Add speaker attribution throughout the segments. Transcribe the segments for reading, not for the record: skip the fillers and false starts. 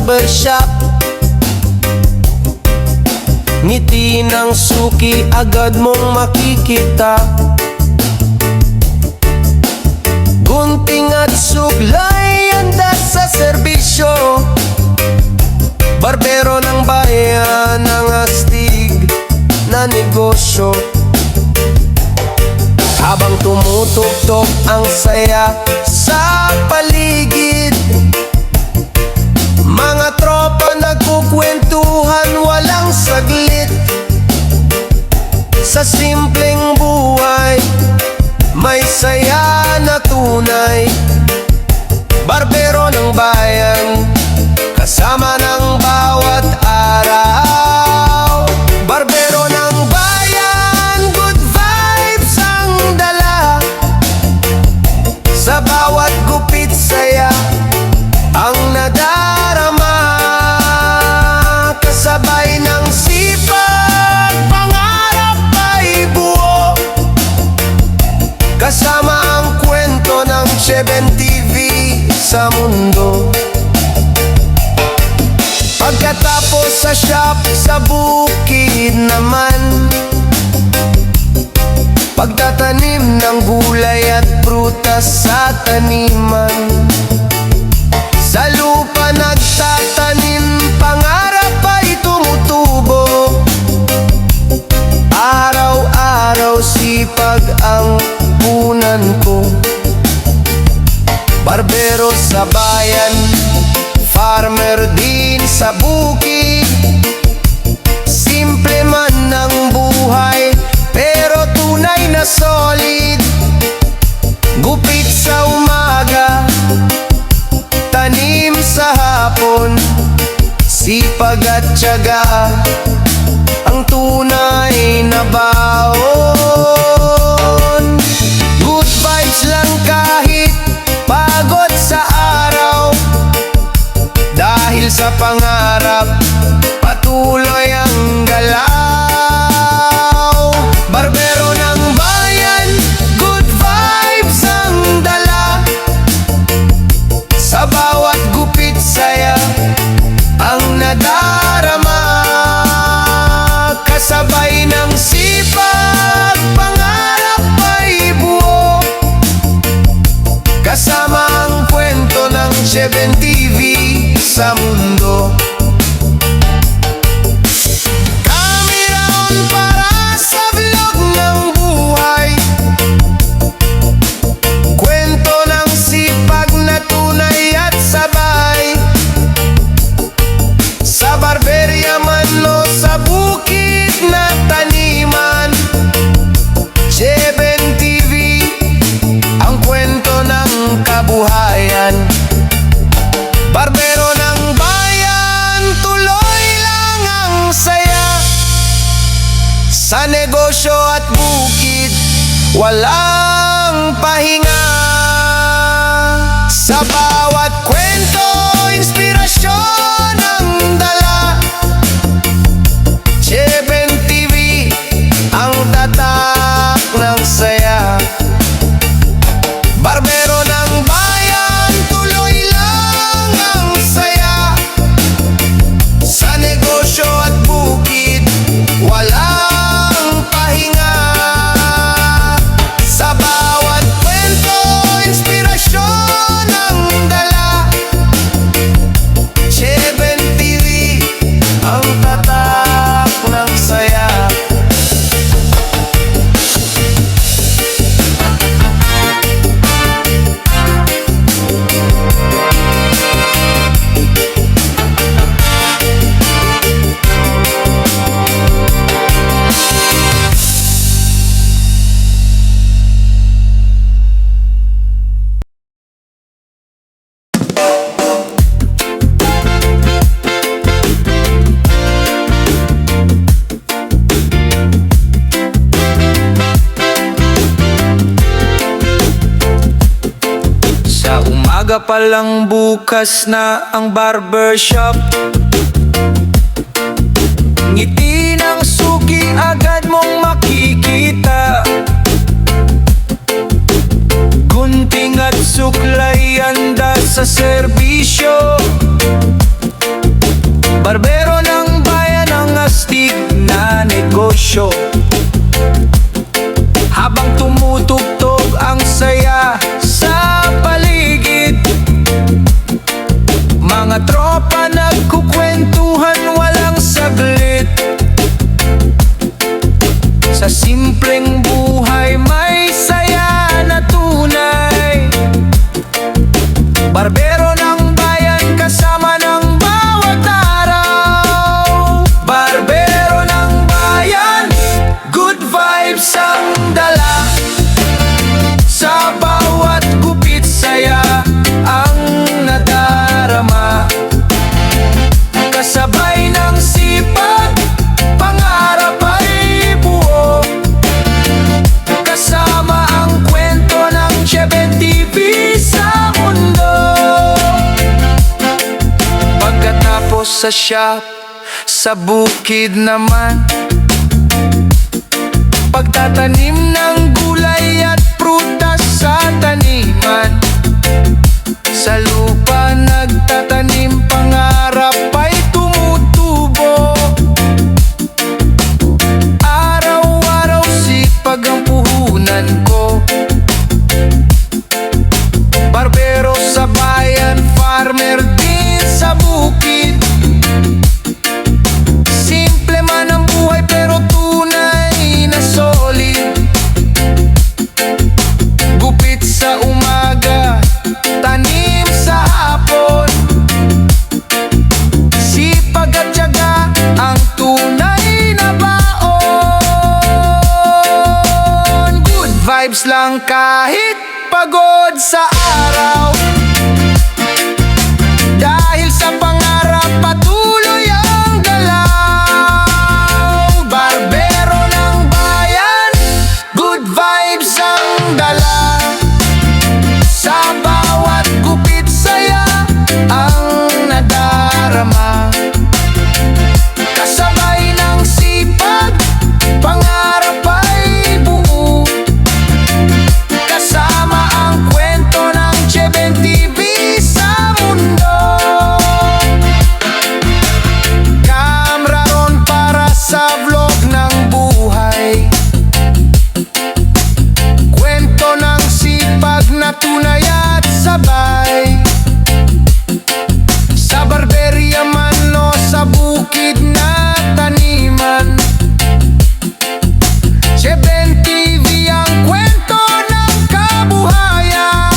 Speaker 1: barbershop. Ngiti ng suki agad mong makikita. Gunting at suklay handa sa serbisyo. Barbero ng bayan ang astig na negosyo. Habang tumutugtog ang saya sa paligid, mga tropa nagkukwentuhan walang saglit. Sa simpleng buhay may saya na tunay. Barbero ng bayan, kasama ng bawat araw. Barbero ng bayan, good vibes ang dala. Sa bawat gupit saya ang nadarama. Kasabay ng sipag, pangarap ay buo. Kasama ang kwento ng Cheben TV sa mundo. Pagkatapos sa shop, sa bukid naman, pagtatanim ng gulay at prutas sa taniman. Sa lupa nagtatanim, pangarap ay tumutubo. Araw-araw sipag ang punan ko. Barbero sa bayan, farmer din sa bukid. Simple man ang buhay, pero tunay na solid. Gupit sa umaga, tanim sa hapon. Sipag at tiyaga ang tunay na baon. Good vibes lang kahit pagod sa araw. Dahil sa pangarap, patuloy ang galaw. Barbero ng bayan, good vibes ang dala. Sa bawat gupit saya ang nadarama. Kasabay ng sipag, pangarap ay buo. Kasama ang kwento ng Cheben TV sa mundo. Camera on para sa vlog ng buhay. Kwento ng sipag na tunay at sabay. Sa barberya man o sa bukid na taniman, Cheben TV ang kwento ng kabuhayan. Barbero ng bayan, tuloy lang ang saya. Sa negosyo at bukid, walang pahinga. Sa bawat kwento, inspirasyon ang dala. Cheben TV ang tatak ng saya. Barbero ng bayan, tuloy lang ang saya. Sa negosyo at bukid, walang pahinga. Sa bawat kwento, inspirasyon ang dala. Cheben TV ang tatak ng saya. Umaga pa lang bukas na ang barbershop. Ngiti ng suki agad mong makikita. Gunting at suklay handa sa serbisyo. sa shop. Sa bukid naman, pagtatanim ng gulay at prutas sa taniman. Sa lupa nagtatanim, pangarap ay tumutubo. Araw-araw sipag ang puhunan ko. Barbero sa bayan, farmer din sa bukid. Simple man ang buhay pero tunay na solid. Gupit sa umaga, tanim sa hapon. Sipag at tiyaga ang tunay na baon. Good vibes lang kahit pagod sa araw. Dahil sa pangarap patuloy ang galaw. Barbero ng bayan, good vibes ang dala. Sa bawat gupit saya ang nadarama. Kasabay ng sipag, pangarap ay buo. Kasama ang kwento ng Cheben TV sa mundo. Kamera ron para sa vlog ng buhay. Kwento ng sipag na tunay at sabay. Sa barberya man o sa bukid na taniman, Cheben TV ang kwento ng kabuhayan.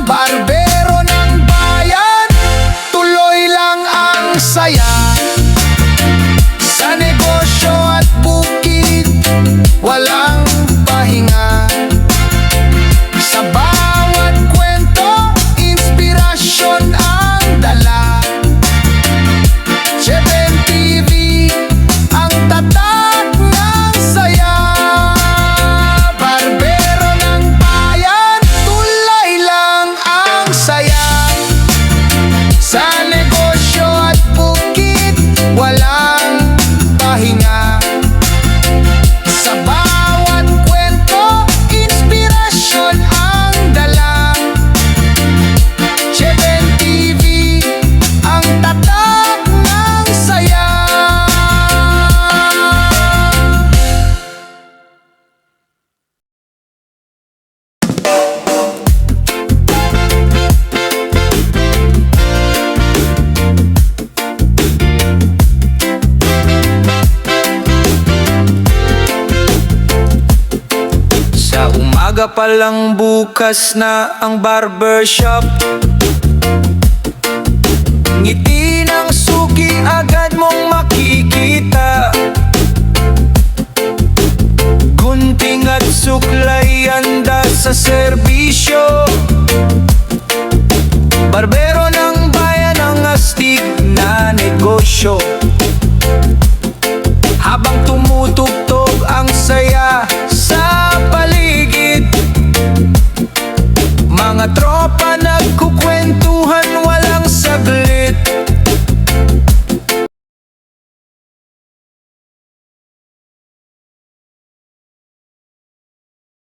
Speaker 1: Barbero ng bayan, tuloy lang ang saya. Sa negosyo at bukid, walang pahinga. Sa bawat kwento, inspirasyon ang dala. Cheben TV, ang tatak ng saya. Barbero ng bayan, tulay lang ang saya. Sa negosyo at bukid, walang pahinga. Sa bawat kwento, inspirasyon ang dala. Cheben TV, ang tatak ng saya. Sa umaga pa lang bukas na ang barbershop. Ngiti ng suki agad mong makikita. Gunting at suklay handa sa serbisyo. Barbero ng bayan ang astig na negosyo.